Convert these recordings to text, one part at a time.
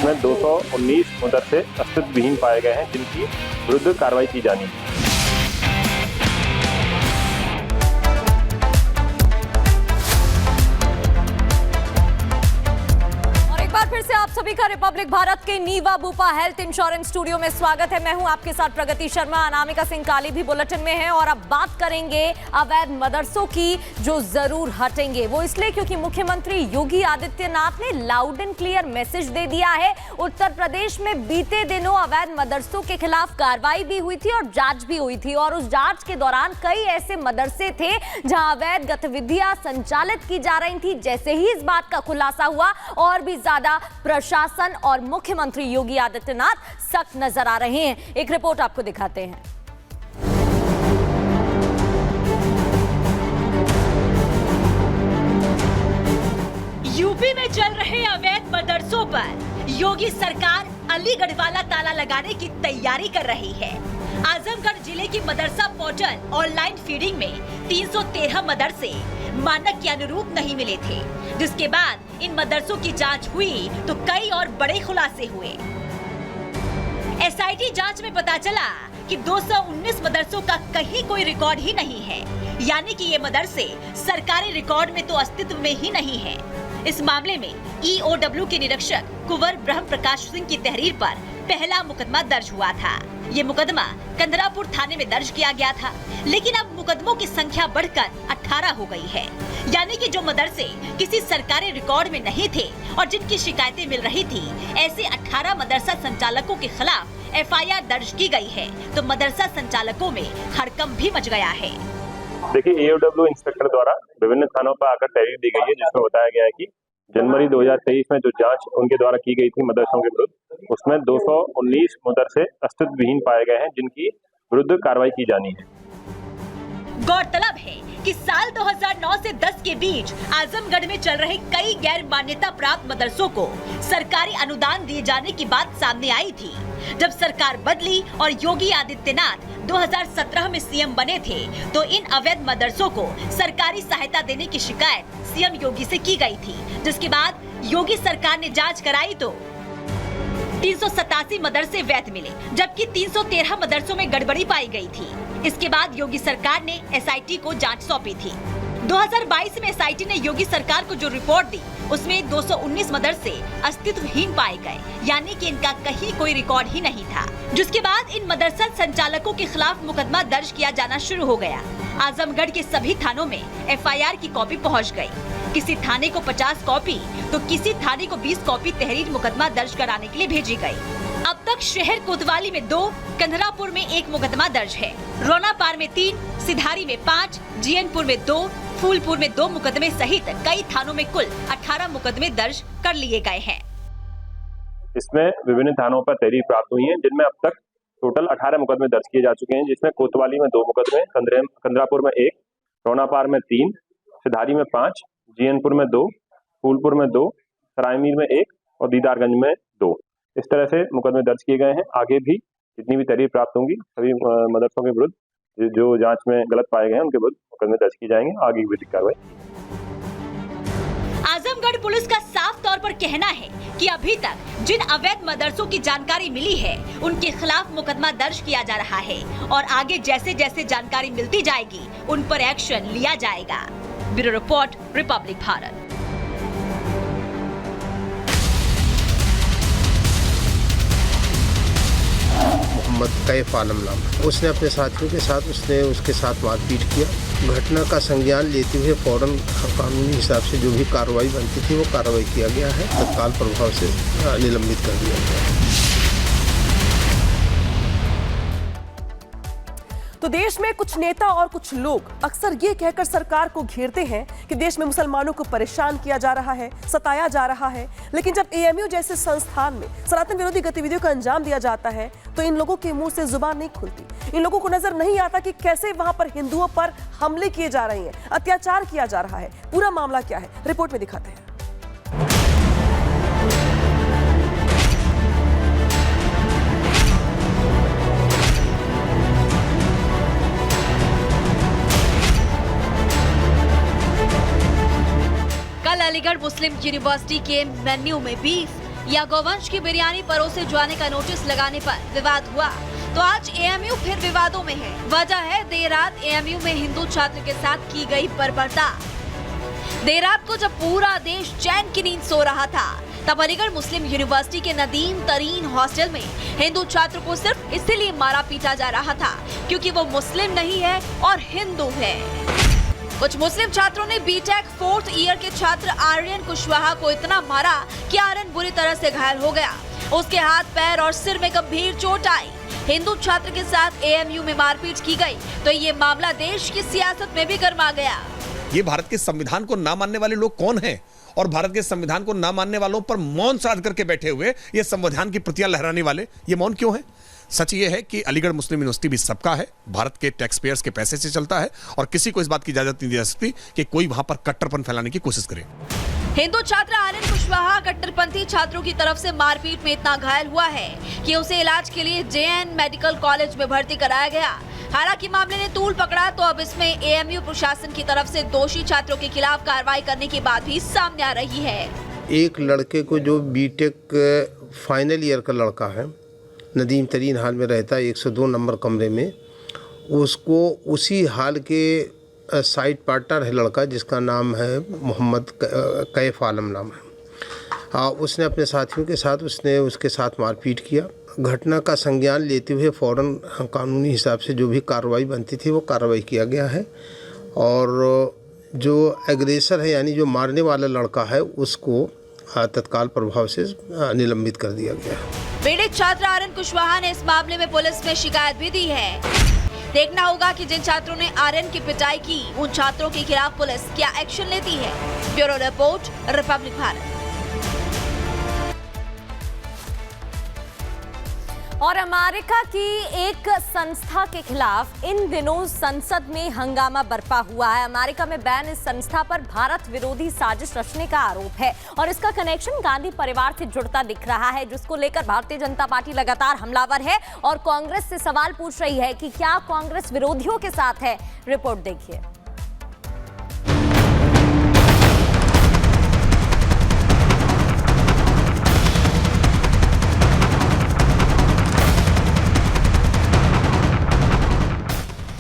उसमें 219 मदरसे अस्तित्व विहीन पाए गए हैं जिनकी विरुद्ध कार्रवाई की जानी है। फिर से आप सभी का रिपब्लिक भारत के नीवा बुपा हेल्थ इंश्योरेंस स्टूडियो में स्वागत है। मैं हूं आपके साथ प्रगति शर्मा। अनामिका सिंह काली भी बुलेटिन में है और अब बात करेंगे अवैध मदरसों की, जो जरूर हटेंगे। वो इसलिए क्योंकि मुख्यमंत्री योगी आदित्यनाथ ने लाउड एंड क्लियर मैसेज दे दिया है। उत्तर प्रदेश में बीते दिनों अवैध मदरसों के खिलाफ कार्रवाई भी हुई थी और जांच भी हुई थी, और उस जांच के दौरान कई ऐसे मदरसे थे जहां अवैध गतिविधियां संचालित की जा रही थी। जैसे ही इस बात का खुलासा हुआ, और भी ज्यादा प्रशासन और मुख्यमंत्री योगी आदित्यनाथ सख्त नजर आ रहे हैं। एक रिपोर्ट आपको दिखाते हैं। यूपी में चल रहे अवैध मदरसों पर योगी सरकार अलीगढ़ वाला ताला लगाने की तैयारी कर रही है। आजमगढ़ जिले की मदरसा पोर्टल ऑनलाइन फीडिंग में 313 मदरसे मानक के अनुरूप नहीं मिले थे, जिसके बाद इन मदरसों की जांच हुई तो कई और बड़े खुलासे हुए। एसआईटी जांच में पता चला कि 219 मदरसों का कहीं कोई रिकॉर्ड ही नहीं है, यानी कि ये मदरसे सरकारी रिकॉर्ड में तो अस्तित्व में ही नहीं है। इस मामले में ईओडब्ल्यू के निरीक्षक कुंवर ब्रह्म प्रकाश सिंह की तहरीर पर पहला मुकदमा दर्ज हुआ था। ये मुकदमा कंदरापुर थाने में दर्ज किया गया था, लेकिन अब मुकदमों की संख्या बढ़कर 18 हो गई है। यानी कि जो मदरसे किसी सरकारी रिकॉर्ड में नहीं थे और जिनकी शिकायतें मिल रही थी, ऐसे 18 मदरसा संचालकों के खिलाफ एफआईआर दर्ज की गई है। तो मदरसा संचालकों में हड़कंप भी मच गया है। देखिए, ईओडब्ल्यू इंस्पेक्टर द्वारा विभिन्न थानों पर आकर तहरीर दी गई है, जिसमें बताया गया है कि जनवरी 2023 में जो जांच उनके द्वारा की गई थी मदरसों के विरुद्ध, उसमें 219 मदरसे अस्तित्व विहीन पाए गए हैं जिनकी विरुद्ध कार्रवाई की जानी है। गौरतलब है कि साल 2009 से 10 के बीच आजमगढ़ में चल रहे कई गैर मान्यता प्राप्त मदरसों को सरकारी अनुदान दिए जाने की बात सामने आई थी। जब सरकार बदली और योगी आदित्यनाथ 2017 में सीएम बने थे, तो इन अवैध मदरसों को सरकारी सहायता देने की शिकायत सीएम योगी से की गई थी, जिसके बाद योगी सरकार ने जांच कराई तो 387 मदरसे वैध मिले, जबकि 313 मदरसों में गड़बड़ी पाई गई थी। इसके बाद योगी सरकार ने एसआईटी को जांच सौंपी थी। 2022 में एसआईटी ने योगी सरकार को जो रिपोर्ट दी, उसमें 219 मदरसे अस्तित्वहीन पाए गए, यानी कि इनका कहीं कोई रिकॉर्ड ही नहीं था। जिसके बाद इन मदरसा संचालकों के खिलाफ मुकदमा दर्ज किया जाना शुरू हो गया। आजमगढ़ के सभी थानों में एफआईआर की कॉपी पहुंच गई। किसी थाने को 50 कॉपी तो किसी थाने को 20 कॉपी तहरीर मुकदमा दर्ज कराने के लिए भेजी गई। अब तक शहर कोतवाली में 2, कंधरापुर में 1 मुकदमा दर्ज है। रोनापार में 3, सिधारी में 5, जीएनपुर में 2, फूलपुर में 2 मुकदमे सहित कई थानों में कुल 18 मुकदमे दर्ज कर लिए गए हैं। इसमें विभिन्न थानों पर तहरीर प्राप्त हुई है, जिनमें अब तक टोटल 18 मुकदमे दर्ज किए जा चुके हैं, जिसमें कोतवाली में 2 मुकदमे, कंदरापुर में 1, रोनापार में 3, सिधारी में 5, जीएनपुर में 2, फूलपुर में 2, सरायमीर में 1 और दीदारगंज में 2। इस तरह से मुकदमे दर्ज किए गए हैं। आगे भी जितनी भी तहरीर प्राप्त होंगी, सभी मदरसों के विरुद्ध जो जांच में गलत पाए गए हैं उनके विरुद्ध मुकदमे दर्ज किए जाएंगे। आगे की विधिक कार्रवाई। आजमगढ़ पुलिस का साफ तौर पर कहना है कि अभी तक जिन अवैध मदरसों की जानकारी मिली है, उनके खिलाफ मुकदमा दर्ज किया जा रहा है और आगे जैसे जैसे जानकारी मिलती जाएगी, उन पर एक्शन लिया जाएगा। Bureau report, Republic Bharat. Mohammad Kaif Alam नाम, उसने अपने साथियों के साथ उसके साथ मारपीट किया। घटना का संज्ञान लेते हुए फौरन कानूनी हिसाब से जो भी कार्रवाई बनती थी वो कार्रवाई किया गया है। तत्काल प्रभाव से निलंबित कर दिया गया है। तो देश में कुछ नेता और कुछ लोग अक्सर ये कहकर सरकार को घेरते हैं कि देश में मुसलमानों को परेशान किया जा रहा है, सताया जा रहा है, लेकिन जब एएमयू जैसे संस्थान में सनातन विरोधी गतिविधियों का अंजाम दिया जाता है तो इन लोगों के मुंह से जुबान नहीं खुलती। इन लोगों को नजर नहीं आता कि कैसे वहां पर हिंदुओं पर हमले किए जा रहे हैं, अत्याचार किया जा रहा है। पूरा मामला क्या है, रिपोर्ट में दिखाते हैं। अलीगढ़ मुस्लिम यूनिवर्सिटी के मेन्यू में बीफ, या गौवंश की बिरयानी परोसे जाने का नोटिस लगाने पर विवाद हुआ तो आज एएमयू फिर विवादों में है। वजह है देर रात एएमयू में हिंदू छात्र के साथ की गई बर्बरता। देर रात को जब पूरा देश चैन की नींद सो रहा था तब अलीगढ़ मुस्लिम यूनिवर्सिटी के नदीम तरीन हॉस्टल में हिंदू छात्र को सिर्फ इसलिए मारा पीटा जा रहा था क्योंकि वो मुस्लिम नहीं है और हिंदू है। कुछ मुस्लिम छात्रों ने बीटेक 4th ईयर के छात्र आर्यन कुशवाहा को इतना मारा कि आर्यन बुरी तरह से घायल हो गया। उसके हाथ, पैर और सिर में गंभीर चोट आई। हिंदू छात्र के साथ एएमयू में मारपीट की गई तो ये मामला देश की सियासत में भी गर्मा गया। ये भारत के संविधान को ना मानने वाले लोग कौन हैं और भारत के संविधान को ना मानने वालों पर मौन साध करके बैठे हुए ये संविधान की प्रतियां लहराने वाले ये मौन क्यों है? सच ये है कि अलीगढ़ मुस्लिम यूनिवर्सिटी भी सबका है, भारत के टैक्स पेयर्स के पैसे से चलता है और किसी को इस बात की इजाजत नहीं दी जा सकती कि कोई वहां पर कट्टरपन फैलाने की कोशिश करे। हिंदू छात्र आर्यन कुशवाहा कट्टरपंथी छात्रों की तरफ से मारपीट में इतना घायल हुआ है कि उसे इलाज के लिए जेएन मेडिकल कॉलेज में भर्ती कराया गया। हालांकि मामले ने तूल पकड़ा तो अब इसमें एएमयू प्रशासन की तरफ से दोषी छात्रों के खिलाफ कार्रवाई करने की बात भी सामने आ रही है। एक लड़के को जो बीटेक फाइनल ईयर का लड़का है, नदीम तरीन हाल में रहता है 102 नंबर कमरे में, उसको उसी हाल के साइड पार्टनर है लड़का जिसका नाम है मोहम्मद कैफ आलम नाम है। उसने अपने साथियों के साथ उसके साथ मारपीट किया। घटना का संज्ञान लेते हुए फ़ौरन कानूनी हिसाब से जो भी कार्रवाई बनती थी वो कार्रवाई किया गया है और जो एग्रेसर है यानी जो मारने वाला लड़का है उसको तत्काल प्रभाव से निलंबित कर दिया गया है। पीड़ित छात्र आर्यन कुशवाहा ने इस मामले में पुलिस में शिकायत भी दी है। देखना होगा कि जिन छात्रों ने आर्यन की पिटाई की उन छात्रों के खिलाफ पुलिस क्या एक्शन लेती है। Bureau report, Republic Bharat. और अमेरिका की एक संस्था के खिलाफ इन दिनों संसद में हंगामा बरपा हुआ है। अमेरिका में बैन इस संस्था पर भारत विरोधी साजिश रचने का आरोप है और इसका कनेक्शन गांधी परिवार से जुड़ता दिख रहा है, जिसको लेकर भारतीय जनता पार्टी लगातार हमलावर है और कांग्रेस से सवाल पूछ रही है कि क्या कांग्रेस विरोधियों के साथ है। रिपोर्ट देखिए।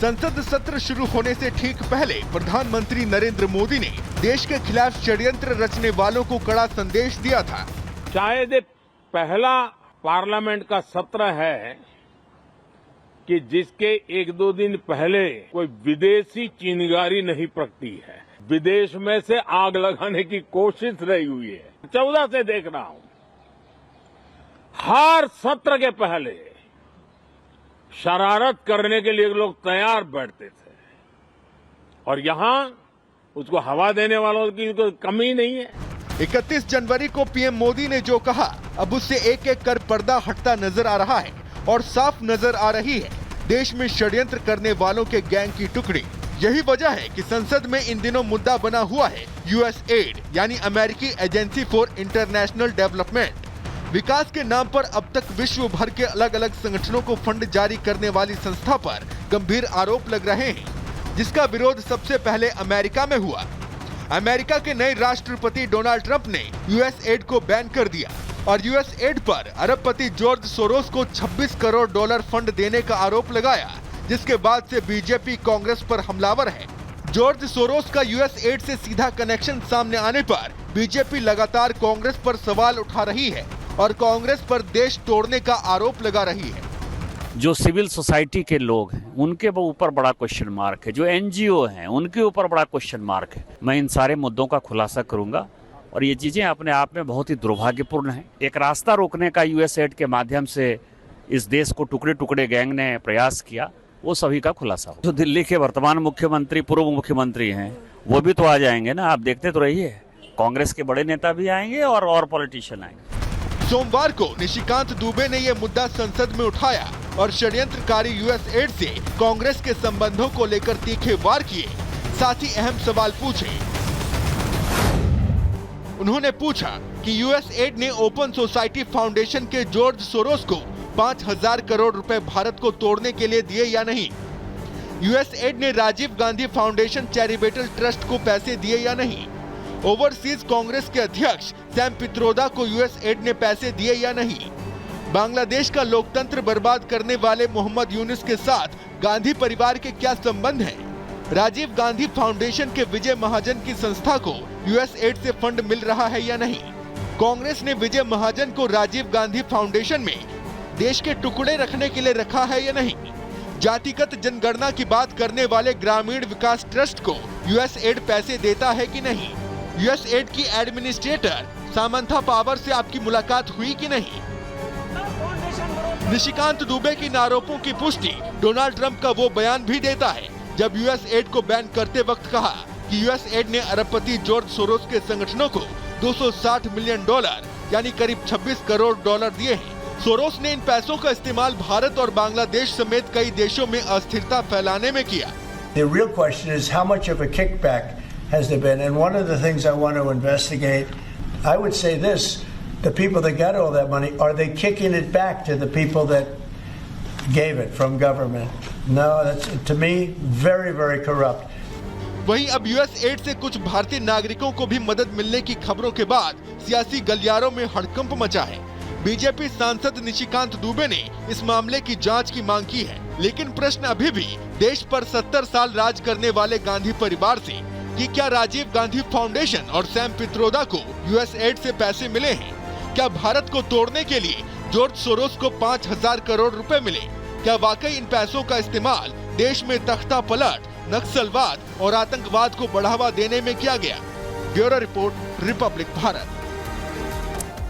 संसद सत्र शुरू होने से ठीक पहले प्रधानमंत्री नरेंद्र मोदी ने देश के खिलाफ षड्यंत्र रचने वालों को कड़ा संदेश दिया था। शायद पहला पार्लियामेंट का सत्र है कि जिसके 1-2 दिन पहले कोई विदेशी चिंगारी नहीं प्रगटी है, विदेश में से आग लगाने की कोशिश रही हुई है। 14 से देख रहा हूं, हर सत्र के पहले शरारत करने के लिए लोग तैयार बैठते थे और यहां उसको हवा देने वालों की कोई कमी नहीं है। 31 जनवरी को पीएम मोदी ने जो कहा अब उससे एक एक कर पर्दा हटता नजर आ रहा है और साफ नजर आ रही है देश में षड्यंत्र करने वालों के गैंग की टुकड़ी। यही वजह है कि संसद में इन दिनों मुद्दा बना हुआ है यूएसएड यानी अमेरिकी एजेंसी फॉर इंटरनेशनल डेवलपमेंट। विकास के नाम पर अब तक विश्व भर के अलग अलग संगठनों को फंड जारी करने वाली संस्था पर गंभीर आरोप लग रहे हैं, जिसका विरोध सबसे पहले अमेरिका में हुआ। अमेरिका के नए राष्ट्रपति डोनाल्ड ट्रंप ने यूएसएड को बैन कर दिया और यूएसएड पर अरबपति जॉर्ज सोरोस को $26 करोड़ फंड देने का आरोप लगाया, जिसके बाद से बीजेपी कांग्रेस पर हमलावर है। जॉर्ज सोरोस का यूएसएड से सीधा कनेक्शन सामने आने पर बीजेपी लगातार कांग्रेस पर सवाल उठा रही है और कांग्रेस पर देश तोड़ने का आरोप लगा रही है। जो सिविल सोसाइटी के लोग हैं उनके ऊपर बड़ा क्वेश्चन मार्क है, जो एनजीओ हैं उनके ऊपर बड़ा क्वेश्चन मार्क है। मैं इन सारे मुद्दों का खुलासा करूंगा और ये चीजें अपने आप में बहुत ही दुर्भाग्यपूर्ण है। एक रास्ता रोकने का यूएसएड के माध्यम से इस देश को टुकड़े टुकड़े गैंग ने प्रयास किया, वो सभी का खुलासा हो। जो दिल्ली के वर्तमान मुख्यमंत्री, पूर्व मुख्यमंत्री हैं, वो भी तो आ जाएंगे ना, आप देखते तो रहिए। कांग्रेस के बड़े नेता भी आएंगे और पॉलिटिशियन आएंगे। सोमवार को निशिकांत दुबे ने यह मुद्दा संसद में उठाया और षड्यंत्रकारी यूएसएड से कांग्रेस के संबंधों को लेकर तीखे वार किए, साथ ही अहम सवाल पूछे। उन्होंने पूछा कि यूएसएड ने ओपन सोसाइटी फाउंडेशन के जॉर्ज सोरोस को 5,000 करोड़ रुपए भारत को तोड़ने के लिए दिए या नहीं। यूएसएड ने Rajiv Gandhi Foundation Charitable Trust को पैसे दिए या नहीं। ओवरसीज कांग्रेस के अध्यक्ष सैम पित्रोदा को यूएसएड ने पैसे दिए या नहीं? बांग्लादेश का लोकतंत्र बर्बाद करने वाले मोहम्मद यूनुस के साथ गांधी परिवार के क्या संबंध हैं? राजीव गांधी फाउंडेशन के विजय महाजन की संस्था को यूएसएड से फंड मिल रहा है या नहीं? कांग्रेस ने विजय महाजन को राजीव गांधी फाउंडेशन में देश के टुकड़े रखने के लिए रखा है या नहीं? जातिगत जनगणना की बात करने वाले ग्रामीण विकास ट्रस्ट को यूएसएड पैसे देता है कि नहीं? यूएसएड की एडमिनिस्ट्रेटर सामंथा पावर से आपकी मुलाकात हुई कि नहीं? निशिकांत दुबे के आरोपों की पुष्टि डोनाल्ड ट्रंप का वो बयान भी देता है जब यूएसएड को बैन करते वक्त कहा कि यूएसएड ने अरबपति जॉर्ज सोरोस के संगठनों को $260 मिलियन यानी करीब 26 करोड़ डॉलर दिए हैं। सोरोस ने इन पैसों का इस्तेमाल भारत और बांग्लादेश समेत कई देशों में अस्थिरता फैलाने में किया। The real question is how much of a kickback has there been? And one of the things I want to investigate, I would say this, the people that got all that money, are they kicking it back to the people that gave it from government? No, that's to me very, very corrupt. वहीं अब USAID से कुछ भारतीय नागरिकों को भी मदद मिलने की खबरों के बाद सियासी गलियारों में हड़कंप मचा है। बीजेपी सांसद निशिकांत दुबे ने इस मामले की जांच की मांग की है, लेकिन प्रश्न अभी भी देश पर 70 साल राज करने वाले गांधी परिवार से कि क्या राजीव गांधी फाउंडेशन और सैम पित्रोदा को यूएसएड से पैसे मिले हैं? क्या भारत को तोड़ने के लिए जॉर्ज सोरोस को 5,000 करोड़ रुपए मिले? क्या वाकई इन पैसों का इस्तेमाल देश में तख्ता पलट, नक्सलवाद और आतंकवाद को बढ़ावा देने में किया गया? Bureau report, Republic Bharat.